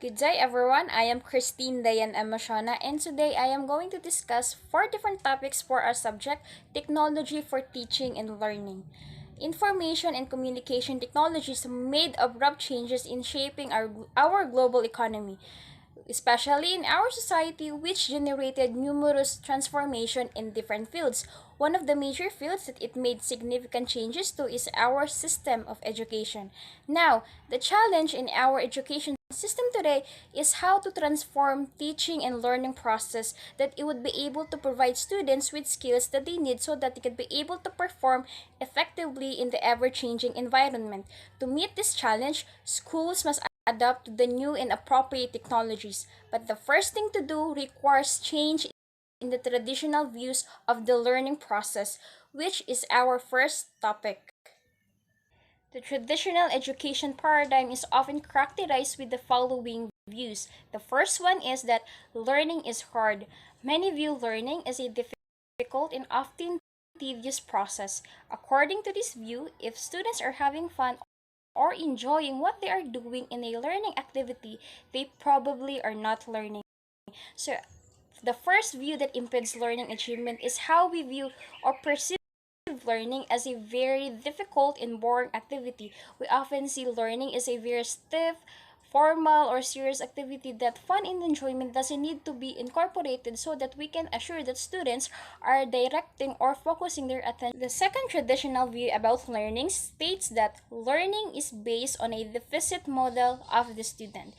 Good day, everyone. I am Christine Dayan Emashona, and today I am going to discuss four different topics for our subject technology for teaching and learning. Information and communication technologies made abrupt changes in shaping our global economy, especially in our society, which generated numerous transformation in different fields. One of the major fields that it made significant changes to is our system of education. Now, the challenge in our education system today is how to transform teaching and learning process that it would be able to provide students with skills that they need so that they can be able to perform effectively in the ever-changing environment. To meet this challenge, schools must adapt to the new and appropriate technologies. But the first thing to do requires change in the traditional views of the learning process, which is our first topic. The traditional education paradigm is often characterized with the following views. The first one is that learning is hard. Many view learning as a difficult and often tedious process. According to this view, if students are having fun or enjoying what they are doing in a learning activity, they probably are not learning. So, the first view that impedes learning achievement is how we view or perceive learning as a very difficult and boring activity. We often see learning as a very stiff, formal, or serious activity that fun and enjoyment doesn't need to be incorporated so that we can assure that students are directing or focusing their attention. The second traditional view about learning states that learning is based on a deficit model of the student.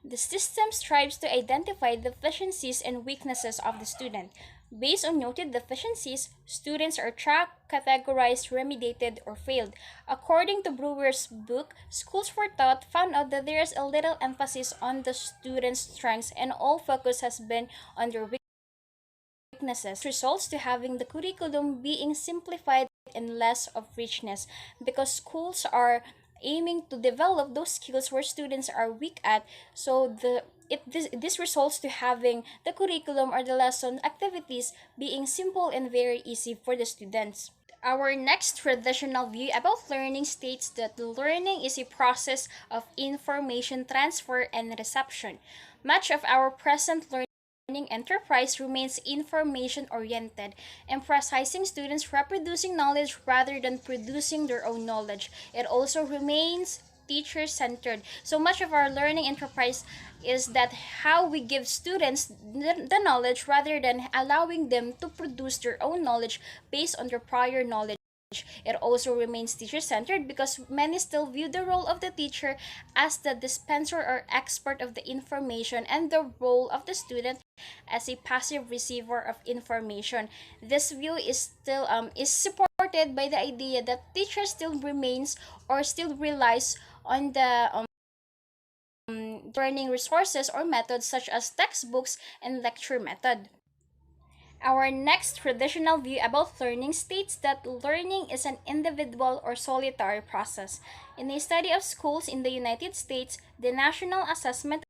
The system strives to identify the deficiencies and weaknesses of the student. Based on noted deficiencies, students are tracked, categorized, remediated, or failed. According to Brewer's book, Schools for Thought found out that there is a little emphasis on the students' strengths and all focus has been on their weaknesses. Results to having the curriculum being simplified and less of richness because schools are aiming to develop those skills where students are weak at. So this results to having the curriculum or the lesson activities being simple and very easy for the students. Our next traditional view about learning states that learning is a process of information transfer and reception. Much of our present learning enterprise remains information oriented, emphasizing students reproducing knowledge rather than producing their own knowledge. It also remains teacher centered. So much of our learning enterprise is that how we give students the knowledge rather than allowing them to produce their own knowledge based on their prior knowledge. It also remains teacher centered because many still view the role of the teacher as the dispenser or expert of the information and the role of the student as a passive receiver of information. This view is supported by the idea that teacher still remains or still relies on the learning resources or methods such as textbooks and lecture method. Our next traditional view about learning states that learning is an individual or solitary process. In a study of schools in the United States, the National Assessment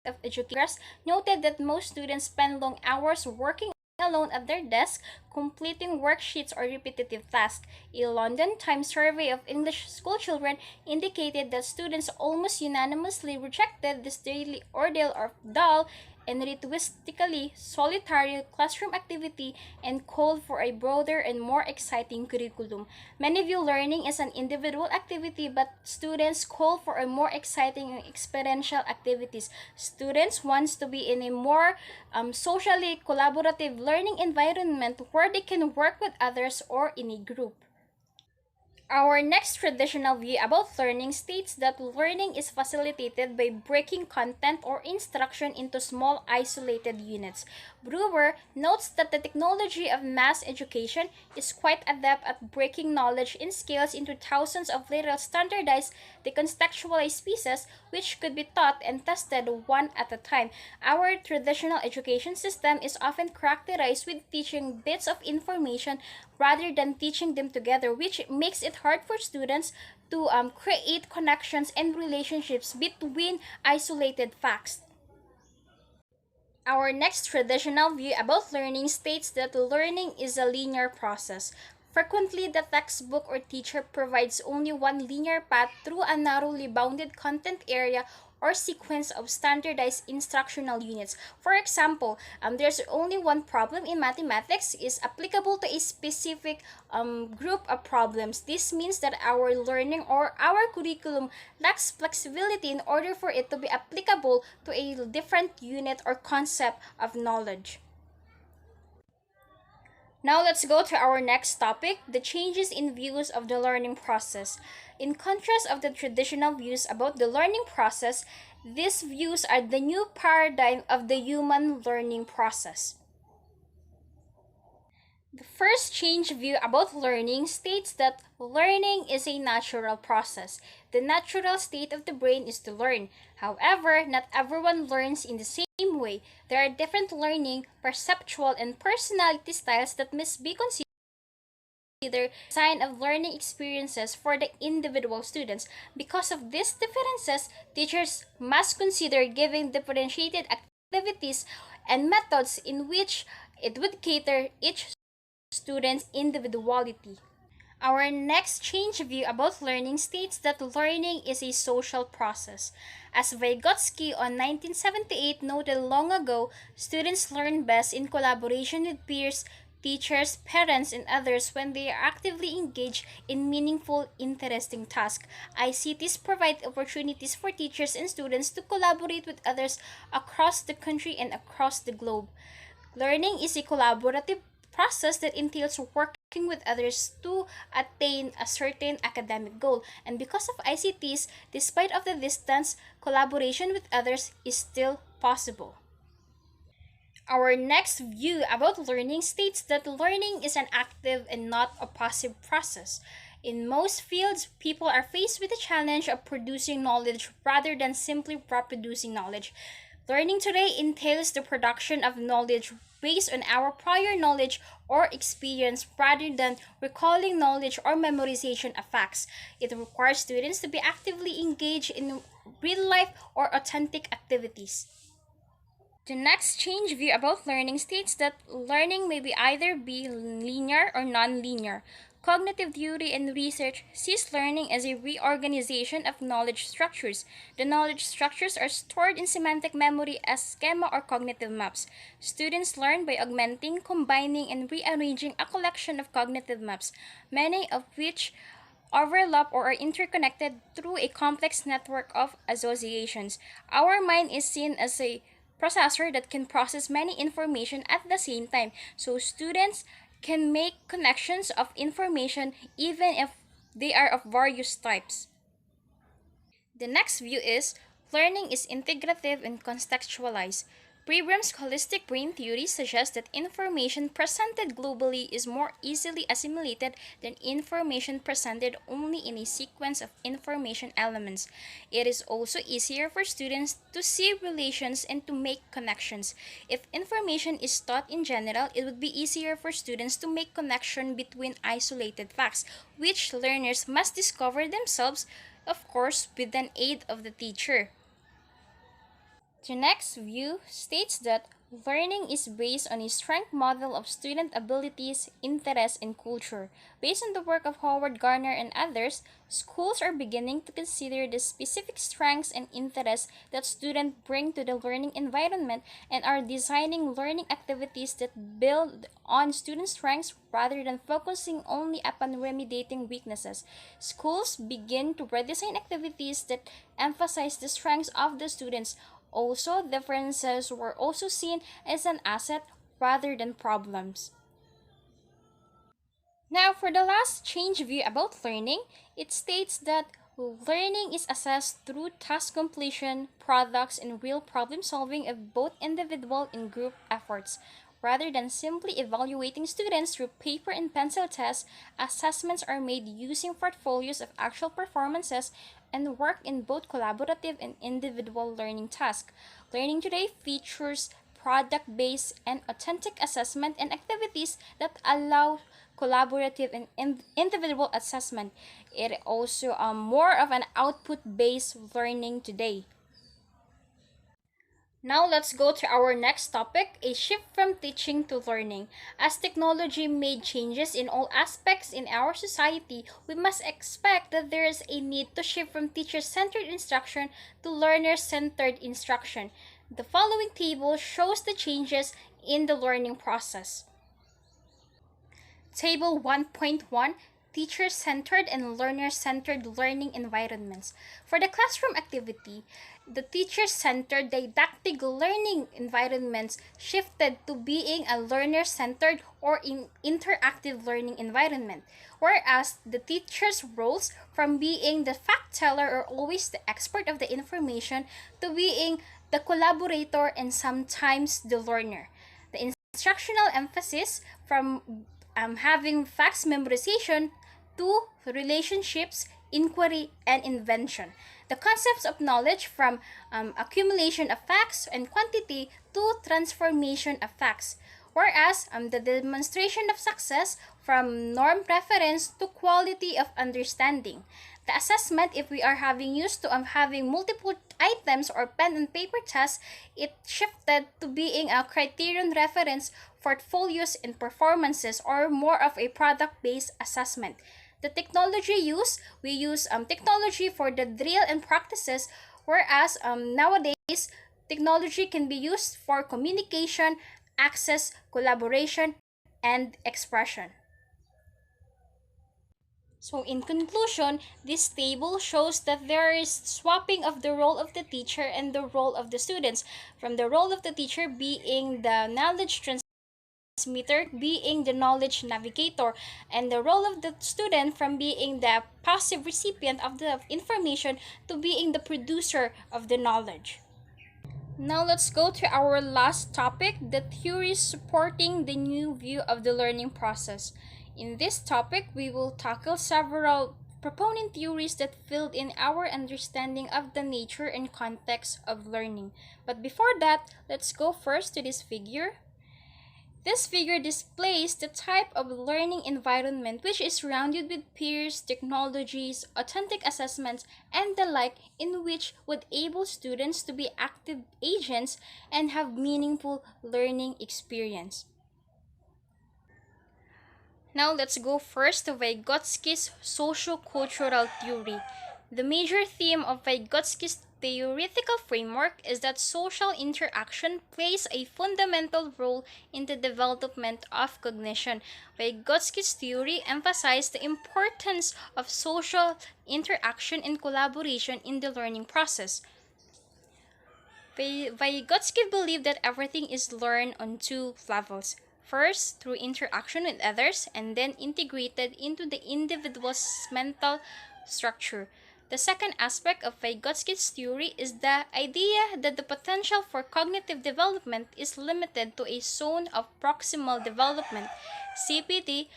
of Education noted that most students spend long hours working alone at their desk, completing worksheets or repetitive tasks. A London Times survey of English school children indicated that students almost unanimously rejected this daily ordeal of dull and ritualistically solitary classroom activity and called for a broader and more exciting curriculum. Many view learning as an individual activity, but students call for a more exciting and experiential activities. Students want to be in a more socially collaborative learning environment where they can work with others or in a group. Our next traditional view about learning states that learning is facilitated by breaking content or instruction into small isolated units. Brewer notes that the technology of mass education is quite adept at breaking knowledge in scales into thousands of little standardized, decontextualized pieces which could be taught and tested one at a time. Our traditional education system is often characterized with teaching bits of information rather than teaching them together, which makes it hard for students to create connections and relationships between isolated facts. Our next traditional view about learning states that learning is a linear process. Frequently, the textbook or teacher provides only one linear path through a narrowly bounded content area or sequence of standardized instructional units. For example, there's only one problem in mathematics is applicable to a specific group of problems. This means that our learning or our curriculum lacks flexibility in order for it to be applicable to a different unit or concept of knowledge. Now let's go to our next topic, the changes in views of the learning process. In contrast of the traditional views about the learning process, these views are the new paradigm of the human learning process. The first change view about learning states that learning is a natural process. The natural state of the brain is to learn. However, not everyone learns in the same way. There are different learning, perceptual, and personality styles that must be considered sign of learning experiences for the individual students. Because of these differences, teachers must consider giving differentiated activities and methods in which it would cater each student's individuality. Our next change view about learning states that learning is a social process. As Vygotsky on 1978 noted long ago, students learn best in collaboration with peers, teachers, parents, and others when they are actively engaged in meaningful, interesting tasks. ICTs provide opportunities for teachers and students to collaborate with others across the country and across the globe. Learning is a collaborative process that entails working with others to attain a certain academic goal. And because of ICTs, despite of the distance, collaboration with others is still possible. Our next view about learning states that learning is an active and not a passive process. In most fields, people are faced with the challenge of producing knowledge rather than simply reproducing knowledge. Learning today entails the production of knowledge based on our prior knowledge or experience rather than recalling knowledge or memorization of facts. It requires students to be actively engaged in real life or authentic activities. The next change view about learning states that learning may be either be linear or non-linear. Cognitive theory and research sees learning as a reorganization of knowledge structures. The knowledge structures are stored in semantic memory as schema or cognitive maps. Students learn by augmenting, combining, and rearranging a collection of cognitive maps, many of which overlap or are interconnected through a complex network of associations. Our mind is seen as a processor that can process many information at the same time. So students can make connections of information even if they are of various types. The next view is learning is integrative and contextualized. Pribram's holistic brain theory suggests that information presented globally is more easily assimilated than information presented only in a sequence of information elements. It is also easier for students to see relations and to make connections. If information is taught in general, it would be easier for students to make connection between isolated facts, which learners must discover themselves, of course, with an aid of the teacher. The next view states that learning is based on a strength model of student abilities, interests, and culture. Based on the work of Howard Gardner and others, schools are beginning to consider the specific strengths and interests that students bring to the learning environment and are designing learning activities that build on student strengths rather than focusing only upon remediating weaknesses. Schools begin to redesign activities that emphasize the strengths of the students. Also, differences were also seen as an asset rather than problems. Now, for the last change view about learning, it states that learning is assessed through task completion, products, and real problem solving of both individual and group efforts. Rather than simply evaluating students through paper and pencil tests, assessments are made using portfolios of actual performances and work in both collaborative and individual learning tasks. Learning today features product based and authentic assessment and activities that allow collaborative and individual assessment. It also more of an output based learning today. Now let's go to our next topic, a shift from teaching to learning. As technology made changes in all aspects in our society, we must expect that there is a need to shift from teacher-centered instruction to learner-centered instruction. The following table shows the changes in the learning process. Table 1.1, Teacher-centered and learner-centered learning environments. For the classroom activity, the teacher-centered didactic learning environments shifted to being a learner-centered or interactive learning environment, whereas the teacher's roles from being the fact teller or always the expert of the information to being the collaborator and sometimes the learner. The instructional emphasis from having facts memorization to relationships, inquiry, and invention. The concepts of knowledge from accumulation of facts and quantity to transformation of facts. Whereas the demonstration of success from norm preference to quality of understanding. The assessment, if we are having used to having multiple items or pen and paper tests, it shifted to being a criterion reference portfolios and performances or more of a product-based assessment. The technology use, we use technology for the drill and practices, whereas nowadays, technology can be used for communication, access, collaboration, and expression. So in conclusion, this table shows that there is swapping of the role of the teacher and the role of the students, from the role of the teacher being the knowledge transmitter, being the knowledge navigator, and the role of the student from being the passive recipient of the information to being the producer of the knowledge. Now let's go to our last topic, the theories supporting the new view of the learning process. In this topic, we will tackle several proponent theories that filled in our understanding of the nature and context of learning. But before that, let's go first to this figure. This figure displays the type of learning environment which is surrounded with peers, technologies, authentic assessments, and the like, in which would enable students to be active agents and have meaningful learning experience. Now let's go first to Vygotsky's socio-cultural theory. The major theme of Vygotsky's theoretical framework is that social interaction plays a fundamental role in the development of cognition. Vygotsky's theory emphasized the importance of social interaction and collaboration in the learning process. Vygotsky believed that everything is learned on two levels. First, through interaction with others, and then integrated into the individual's mental structure. The second aspect of Vygotsky's theory is the idea that the potential for cognitive development is limited to a zone of proximal development. CPD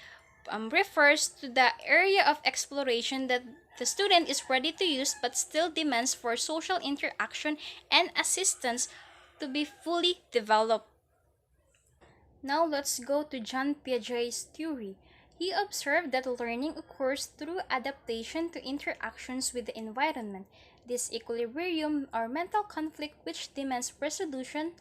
refers to the area of exploration that the student is ready to use but still demands for social interaction and assistance to be fully developed. Now let's go to Jean Piaget's theory. He observed that learning occurs through adaptation to interactions with the environment. This equilibrium or mental conflict which demands resolution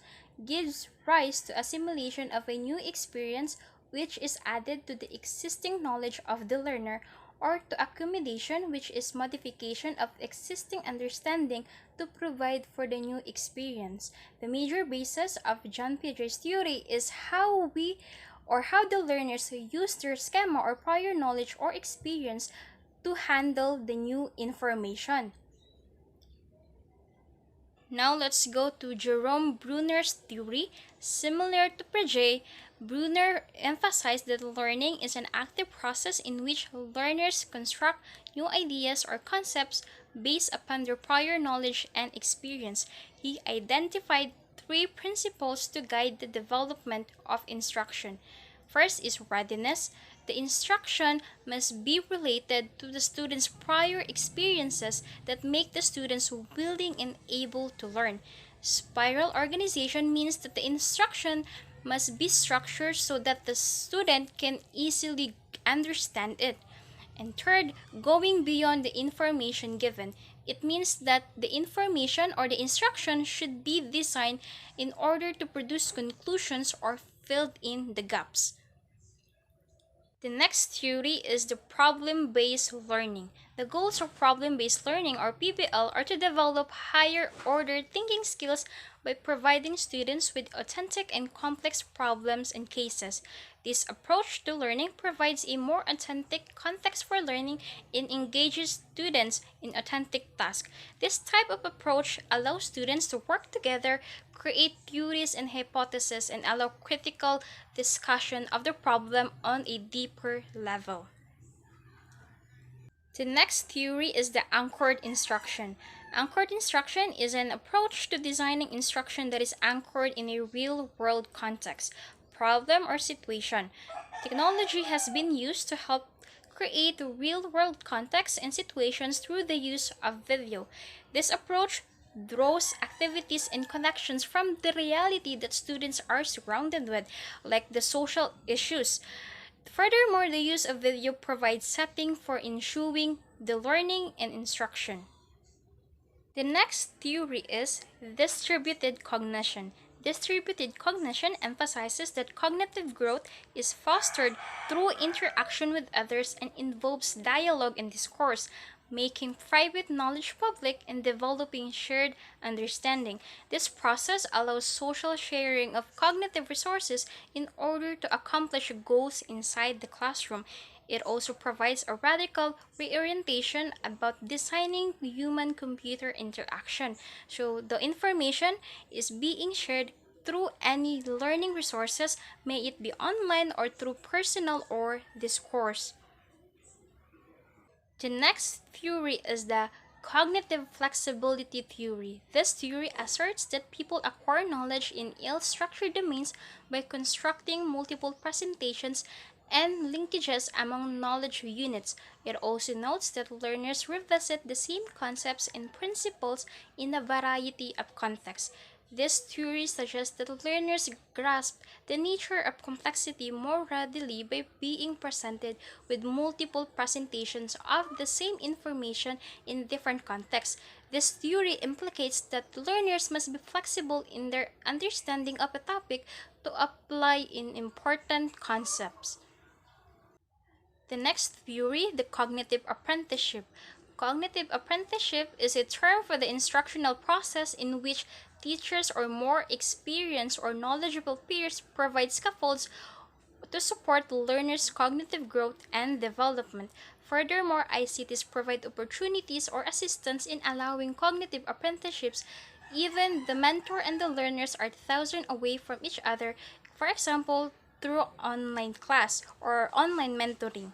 gives rise to assimilation of a new experience which is added to the existing knowledge of the learner, or to accumulation, which is modification of existing understanding to provide for the new experience. The major basis of Jean Piaget's theory is how the learners use their schema or prior knowledge or experience to handle the new information. Now let's go to Jerome Bruner's theory. Similar to Piaget, Bruner emphasized that learning is an active process in which learners construct new ideas or concepts based upon their prior knowledge and experience. He identified three principles to guide the development of instruction. First is readiness. The instruction must be related to the student's prior experiences that make the students willing and able to learn. Spiral organization means that the instruction must be structured so that the student can easily understand it. And third, going beyond the information given. It means that the information or the instruction should be designed in order to produce conclusions or fill in the gaps. The next theory is the problem-based learning. The goals of problem-based learning or PBL are to develop higher order thinking skills by providing students with authentic and complex problems and cases. This approach to learning provides a more authentic context for learning and engages students in authentic tasks. This type of approach allows students to work together, create theories and hypotheses, and allow critical discussion of the problem on a deeper level. The next theory is the anchored instruction. Anchored instruction is an approach to designing instruction that is anchored in a real-world context, problem, or situation. Technology has been used to help create real-world contexts and situations through the use of video. This approach draws activities and connections from the reality that students are surrounded with, like the social issues. Furthermore, the use of video provides setting for ensuing the learning and instruction. The next theory is distributed cognition. Distributed cognition emphasizes that cognitive growth is fostered through interaction with others and involves dialogue and discourse, making private knowledge public and developing shared understanding. This process allows social sharing of cognitive resources in order to accomplish goals inside the classroom. It also provides a radical reorientation about designing human computer interaction. So the information is being shared through any learning resources, may it be online or through personal or discourse. The next theory is the cognitive flexibility theory. This theory asserts that people acquire knowledge in ill-structured domains by constructing multiple presentations and linkages among knowledge units. It also notes that learners revisit the same concepts and principles in a variety of contexts. This theory suggests that learners grasp the nature of complexity more readily by being presented with multiple presentations of the same information in different contexts. This theory implicates that learners must be flexible in their understanding of a topic to apply in important concepts. The next theory, the cognitive apprenticeship. Cognitive apprenticeship is a term for the instructional process in which teachers or more experienced or knowledgeable peers provide scaffolds to support learners' cognitive growth and development. Furthermore, ICTs provide opportunities or assistance in allowing cognitive apprenticeships. Even the mentor and the learners are thousands away from each other, for example, through online class or online mentoring.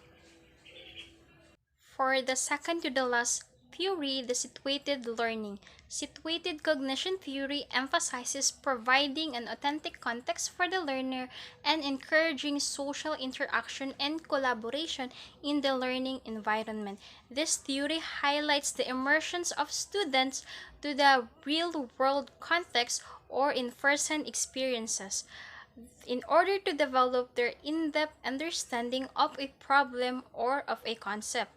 For the second to the last theory, the situated learning. Situated cognition theory emphasizes providing an authentic context for the learner and encouraging social interaction and collaboration in the learning environment. This theory highlights the immersion of students to the real-world context or in person experiences in order to develop their in-depth understanding of a problem or of a concept.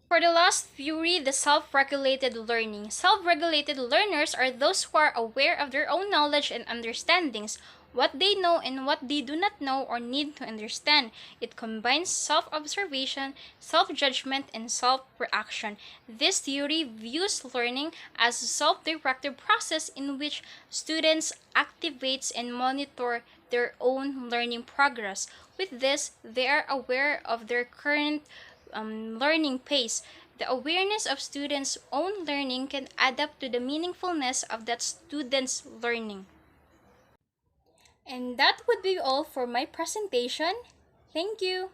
For the last theory, the self-regulated learning. Self-regulated learners are those who are aware of their own knowledge and understandings, what they know and what they do not know or need to understand. It combines self-observation, self-judgment, and self-reaction. This theory views learning as a self-directed process in which students activate and monitor their own learning progress. With this, they are aware of their current learning pace. The awareness of students' own learning can adapt to the meaningfulness of that student's learning. And that would be all for my presentation. Thank you.